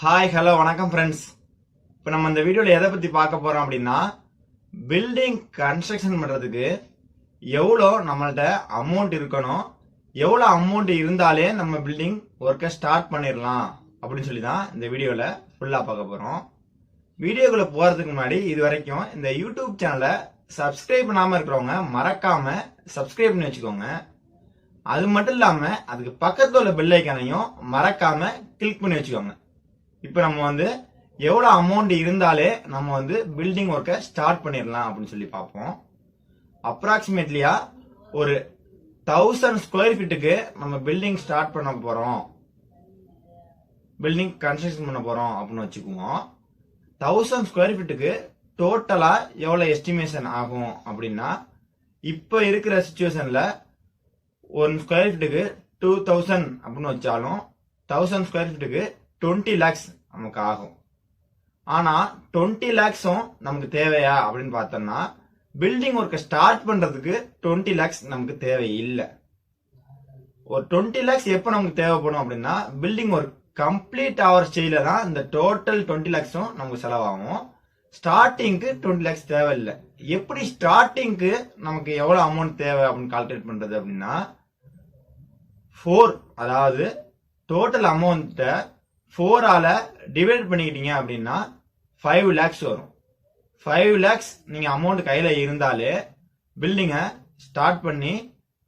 Hi hello வணக்கம் friends. இப்போ நம்ம இந்த வீடியோவில் எதை பற்றி பார்க்க போகிறோம் அப்படின்னா, பில்டிங் கன்ஸ்ட்ரக்ஷன் பண்ணுறதுக்கு எவ்வளோ நம்மள்ட்ட அமௌண்ட் இருக்கணும், எவ்வளோ அமௌண்ட் இருந்தாலே நம்ம பில்டிங் ஒர்க்கை ஸ்டார்ட் பண்ணிடலாம் அப்படின்னு சொல்லி தான் இந்த வீடியோவில் ஃபுல்லாக பார்க்க போகிறோம். வீடியோக்குள்ளே போகிறதுக்கு முன்னாடி இது வரைக்கும் இந்த யூடியூப் சேனலை சப்ஸ்கிரைப் பண்ணாமல் இருக்கிறவங்க மறக்காமல் சப்ஸ்கிரைப் பண்ணி வச்சுக்கோங்க. அது மட்டும் இல்லாமல் அதுக்கு பக்கத்தில் உள்ள பெல் ஐக்கானையும் மறக்காமல் கிளிக் பண்ணி வச்சுக்கோங்க. இப்போ நம்ம எவ்வளோ அமௌண்ட் இருந்தாலே நம்ம பில்டிங் ஒர்க்கை ஸ்டார்ட் பண்ணிடலாம் அப்படின்னு சொல்லி பார்ப்போம். அப்ராக்சிமேட்லியா ஒரு 1000 ஸ்கொயர் ஃபீட்டுக்கு நம்ம பில்டிங் ஸ்டார்ட் பண்ண போறோம், பில்டிங் கன்ஸ்ட்ரக்ஷன் பண்ண போறோம் அப்படின்னு வச்சுக்குவோம். 1000 ஸ்கொயர் ஃபீட்டுக்கு டோட்டலா எவ்வளவு எஸ்டிமேஷன் ஆகும் அப்படின்னா, இப்ப இருக்கிற சிச்சுவேஷன்ல 1 ஸ்கொயர் ஃபீட்டுக்கு 2000 அப்படின்னு வச்சாலும் 1000 ஸ்கொயர் ஃபீட்டுக்கு 20 lakhs நமக்கு ஆகும். ஆனா 20 lakhsம் நமக்கு தேவையா அப்படின்னு பார்த்தோம்னா, பில்டிங் ஒர்க்கை ஸ்டார்ட் பண்றதுக்கு 20 lakhs நமக்கு தேவை இல்லை. ஒரு 20 lakhs எப்ப நமக்கு தேவைப்படும் அப்படின்னா, பில்டிங் ஒர்க் கம்ப்ளீட் ஆகிற ஸ்டேஜ்ல தான் இந்த டோட்டல் 20 lakhsம் நமக்கு செலவாகும். ஸ்டார்டிங்க்கு 20 lakhs தேவையில்லை. எப்படி ஸ்டார்டிங்க்கு நமக்கு எவ்வளவு அமௌண்ட் தேவை அப்படின்னு கால்குலேட் பண்றது அப்படின்னா, 4 அதாவது டோட்டல் அமௌண்ட்டை 4ஆல டிவைட் பண்ணிக்கிட்டீங்க அப்படின்னா 5 lakhs வரும். 5 lakhs நீங்க அமௌண்ட் கையில இருந்தாலே பில்டிங்கை ஸ்டார்ட் பண்ணி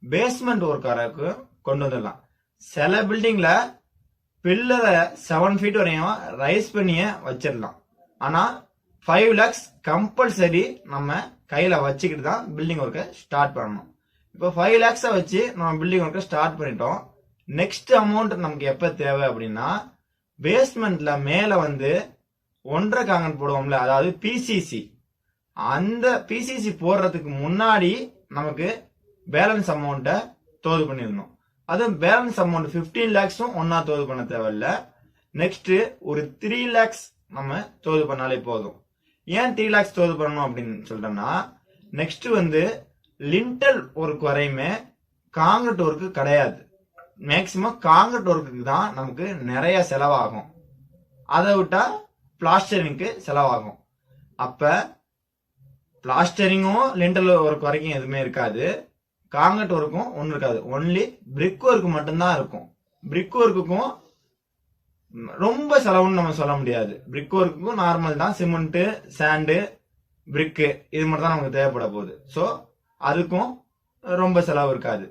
பேஸ்மெண்ட் ஒர்க் வரைக்கும் கொண்டு வந்துடலாம். சில பில்டிங்ல பில்லரை 7 feet வரையும் ரைஸ் பண்ணியே வச்சிடலாம். ஆனா 5 lakhs கம்பல்சரி நம்ம கையில வச்சுக்கிட்டு தான் பில்டிங் ஒர்க்கை ஸ்டார்ட் பண்ணணும். இப்போ 5 lakhs வச்சு நம்ம பில்டிங் ஒர்க்கை ஸ்டார்ட் பண்ணிட்டோம். நெக்ஸ்ட் அமௌண்ட் நமக்கு எப்ப தேவை அப்படின்னா, பேஸ்மெண்ட்ல மேல 1.5 காங்கிரீட் போடுவோம்ல, அதாவது பிசிசி. அந்த பிசிசி போடுறதுக்கு முன்னாடி நமக்கு பேலன்ஸ் அமௌண்ட்டை தோது பண்ணிடணும். அதுவும் பேலன்ஸ் அமௌண்ட் 15 lakhsம் ஒன்னா தோது பண்ண தேவையில்ல. நெக்ஸ்ட் ஒரு 3 lakhs நம்ம தோது பண்ணாலே போதும். ஏன் 3 lakhs தோது பண்ணணும் அப்படின்னு சொல்றோம்னா, நெக்ஸ்ட் லிண்டல் ஒர்க் வரையுமே காங்கிரீட் ஒர்க்கு கிடையாது. மேக்சிமம் காங்கிரீட் ஒர்க்குக்கு தான் நமக்கு நிறைய செலவாகும். அதை விட்டா பிளாஸ்டரிங்க்கு செலவாகும். அப்ப பிளாஸ்டரிங்கும் லிண்டல் ஒர்க் வரைக்கும் எதுவுமே இருக்காது, காங்கிரீட் ஒர்க்கும் ஒன்றும் இருக்காது. ஒன்லி பிரிக் ஒர்க் மட்டும்தான் இருக்கும். பிரிக் ஒர்க்குக்கும் ரொம்ப செலவுன்னு நம்ம சொல்ல முடியாது. பிரிக் ஒர்க்குக்கும் நார்மல் தான், சிமெண்ட், சாண்டு, பிரிக்கு இது மட்டும் தான் நமக்கு தேவைப்பட போகுது. ஸோ அதுக்கும் ரொம்ப செலவு இருக்காது.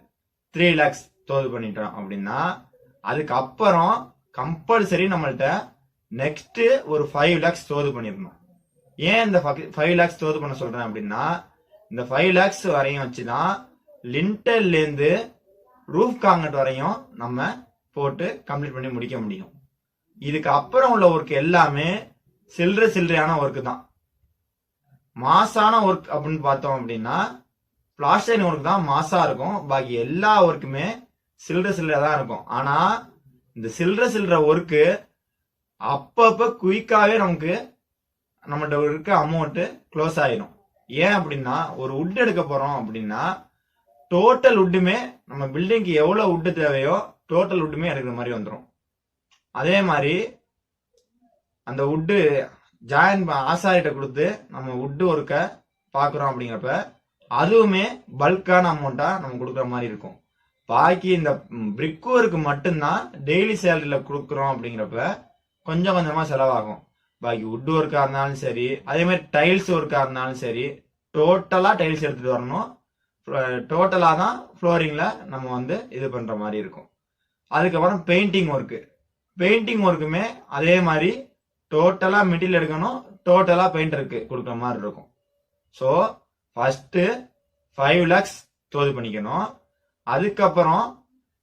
3 lakhs தோது பண்ணிட்டோம் அப்படின்னா, அதுக்கப்புறம் கம்பல்சரி நம்மள்ட்ட நெக்ஸ்ட் ஒரு 5 lakhs தோது பண்ணிடணும். ஏன் இந்த 5 lakhs தோது பண்ண சொல்றேன் அப்படின்னா, இந்த 5 lakhs வரையும் வச்சுதான் லிண்டல்ல இருந்து ரூஃப் காங்கிரீட் வரையும் நம்ம போட்டு கம்ப்ளீட் பண்ணி முடிக்க முடியும். இதுக்கு அப்புறம் உள்ள ஒர்க் எல்லாமே சில்லறையான ஒர்க் தான். மாசான ஒர்க் அப்படின்னு பார்த்தோம் அப்படின்னா, பிளாஸ்டரிங் ஒர்க் தான் மாசா இருக்கும். பாக்கி எல்லா ஒர்க்குமே சில்லறை தான் இருக்கும். ஆனா இந்த சில்லறை ஒர்க்கு அப்பப்ப குயிக்காவே நமக்கு நம்மகிட்ட இருக்க அமௌண்ட் க்ளோஸ் ஆயிரும். ஏன் அப்படின்னா, ஒரு உட் எடுக்க போறோம் அப்படின்னா டோட்டல் உட்டுமே நம்ம பில்டிங்க்கு எவ்வளவு உட்டு தேவையோ டோட்டல் உட்டுமே எடுக்கிற மாதிரி வந்துடும். அதே மாதிரி அந்த உட்டு ஜாயின் ஆசாரிட்ட கொடுத்து நம்ம உட்டு ஒர்க்க பாக்குறோம் அப்படிங்கிறப்ப அதுவுமே பல்கான அமௌண்டா நம்ம கொடுக்குற மாதிரி இருக்கும். பாக்கி இந்த பிரிக் ஒர்க்கு மட்டும்தான் டெய்லி சேலரியில கொடுக்குறோம் அப்படிங்கிறப்ப கொஞ்சம் கொஞ்சமா செலவாகும். பாக்கி உட் ஒர்க்கா இருந்தாலும் சரி, அதே மாதிரி டைல்ஸ் ஒர்க்கா இருந்தாலும் சரி, டோட்டலா டைல்ஸ் எடுத்துட்டு வரணும். டோட்டலா தான் ஃப்ளோரிங்ல நம்ம இது பண்ற மாதிரி இருக்கும். அதுக்கப்புறம் பெயிண்டிங் ஒர்க்கு. பெயிண்டிங் ஒர்க்குமே அதே மாதிரி டோட்டலா மெட்டீரியல் எடுக்கணும், டோட்டலா பெயிண்டருக்கு கொடுக்குற மாதிரி இருக்கும். ஸோ ஃபர்ஸ்ட் 5 lakhs தோது பண்ணிக்கணும். அதுக்கப்புறம்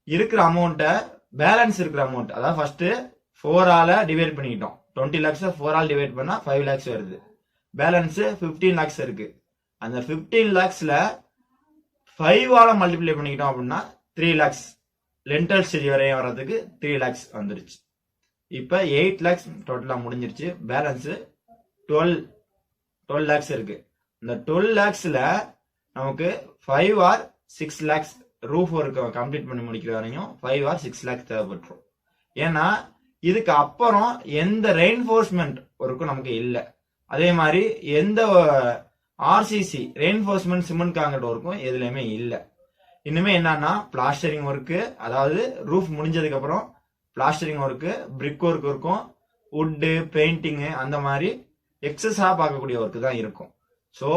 இருக்கிற அமௌண்ட்டை, பேலன்ஸ் இருக்கிற அமௌண்ட், அதாவது ஃபர்ஸ்ட் 4ஆல டிவைட் பண்ணிக்கிட்டோம். 20 lakhs 4ஆல் டிவைட் பண்ணா 5 lakhs வருது. பேலன்ஸ் 15 lakhs இருக்கு. அந்த 15 lakhsல 5ஆல மல்டிப்ளை பண்ணிக்கிட்டோம் அப்படின்னா 3 lakhs. லென்டல் ஸ்டேஜ் வரையும் வர்றதுக்கு 3 lakhs வந்துருச்சு. இப்ப 8 lakhs டோட்டலா முடிஞ்சிருச்சு. பேலன்ஸ் 12 lakhs இருக்கு. இந்த 12 lakhsல நமக்கு 5 or 6 lakhs roof work complete பண்ணி முடிக்கிற வரையும் 5 or 6 lakhs தேவைப்பட்டுரும். ஏன்னா இதுக்கு அப்புறம் எந்த ரெயின்ஃபோர்ஸ்மெண்ட் ஒர்க்கும் நமக்கு இல்லை. அதே மாதிரி எந்த ஆர்சிசி ரெயின்ஃபோர்ஸ்மெண்ட் சிமெண்ட் காங்கிரீட் ஒர்க்கும் எதுலையுமே இல்லை. இன்னுமே என்னன்னா பிளாஸ்டரிங் ஒர்க்கு, அதாவது ரூஃப் முடிஞ்சதுக்கு அப்புறம் பிளாஸ்டரிங் ஒர்க்கு, பிரிக் ஒர்க் இருக்கும், வுட்டு, பெயிண்டிங்கு, அந்த மாதிரி எக்ஸஸா பார்க்கக்கூடிய ஒர்க்கு தான் இருக்கும். ஸோ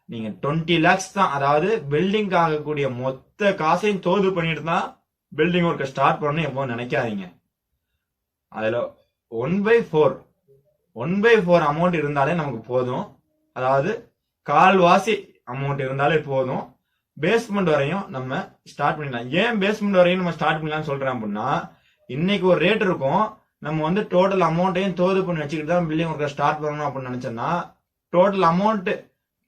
நீங்க 20 lakhs தான், அதாவது பில்டிங் ஆகக்கூடிய மொத்த காசையும் தோது பண்ணிட்டு தான் பில்டிங் ஒர்க்கை ஸ்டார்ட் பண்ணணும் எப்போ நினைக்காதீங்க. அதுல 1/4 அமௌண்ட் இருந்தாலே நமக்கு போதும். அதாவது கால்வாசி அமௌண்ட் இருந்தாலே போதும். பேஸ்மெண்ட் வரையும் நம்ம ஸ்டார்ட் பண்ணிடலாம். ஏன் பேஸ்மெண்ட் வரையும் நம்ம ஸ்டார்ட் பண்ணலாம்னு சொல்றேன் அப்படின்னா, இன்னைக்கு ஒரு ரேட் இருக்கும், நம்ம டோட்டல் அமௌண்ட்டையும் தோது பண்ணி வச்சுக்கிட்டு தான் பில்டிங் ஒர்க்கை ஸ்டார்ட் பண்ணணும் அப்படின்னு நினைச்சோம்னா, டோட்டல் அமௌண்ட்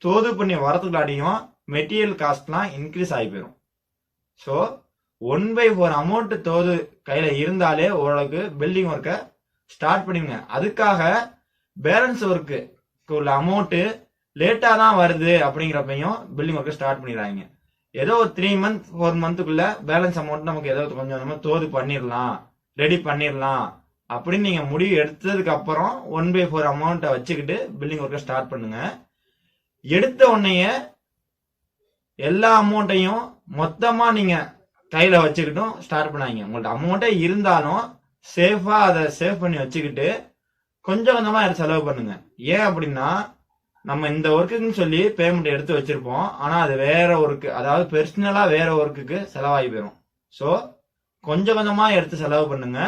தோது பண்ணி வரதுக்குள்ளாடியும் மெட்டீரியல் காஸ்ட்லாம் இன்க்ரீஸ் ஆகி போயிடும். ஸோ 1/4 அமௌண்ட் தோது கையில இருந்தாலே ஓரளவுக்கு பில்டிங் ஒர்க்கை ஸ்டார்ட் பண்ணிடுங்க. அதுக்காக பேலன்ஸ் ஒர்க்கு உள்ள அமௌண்ட் லேட்டா தான் வருது அப்படிங்கிறப்பையும் பில்டிங் ஒர்க்கை ஸ்டார்ட் பண்ணிடுறாங்க. ஏதோ ஒரு 3 month 4 monthக்குள்ள பேலன்ஸ் அமௌண்ட் நமக்கு ஏதோ கொஞ்சம் நம்ம தோது பண்ணிடலாம், ரெடி பண்ணிடலாம் அப்படின்னு நீங்க முடிவு எடுத்ததுக்கு அப்புறம் 1/4 அமௌண்ட்டை வச்சுக்கிட்டு பில்டிங் ஒர்க்கை ஸ்டார்ட் பண்ணுங்க. எடுத்த உடனே எல்லா அமௌண்ட்டையும் மொத்தமா நீங்க கையில வச்சுக்கிட்டும் ஸ்டார்ட் பண்ணாங்க. உங்கள்ட்ட அமௌண்ட்டே இருந்தாலும் சேஃபா அதை சேவ் பண்ணி வச்சுக்கிட்டு கொஞ்சம் கொஞ்சமா செலவு பண்ணுங்க. ஏன் அப்படின்னா, நம்ம இந்த ஒர்க்குன்னு சொல்லி பேமெண்ட் எடுத்து வச்சிருப்போம், ஆனா அது வேற ஒர்க்கு, அதாவது பெர்சனலா வேற ஒர்க்குக்கு செலவாகி போயிடும். ஸோ கொஞ்சம் கொஞ்சமா எடுத்து செலவு பண்ணுங்க.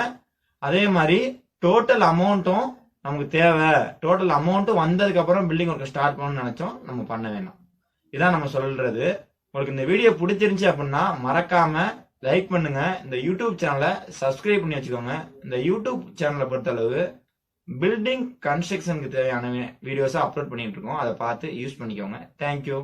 அதே மாதிரி டோட்டல் அமௌண்ட்டும் நமக்கு தேவை, டோட்டல் அமௌண்ட்டும் வந்ததுக்கு அப்புறம் பில்டிங் ஒர்க்கை ஸ்டார்ட் பண்ணணும்னு நினைச்சோம் நம்ம பண்ண வேணும். இதான் நம்ம சொல்றது. உங்களுக்கு இந்த வீடியோ பிடிச்சிருந்துச்சு அப்படின்னா மறக்காம லைக் பண்ணுங்க. இந்த யூடியூப் சேனலை சப்ஸ்கிரைப் பண்ணி வச்சுக்கோங்க. இந்த யூடியூப் சேனலை பொறுத்தளவு பில்டிங் கன்ஸ்ட்ரக்ஷனுக்கு தேவையான வீடியோஸை அப்லோட் பண்ணிட்டு இருக்கோம். அதை பார்த்து யூஸ் பண்ணிக்கோங்க. தேங்க்யூ.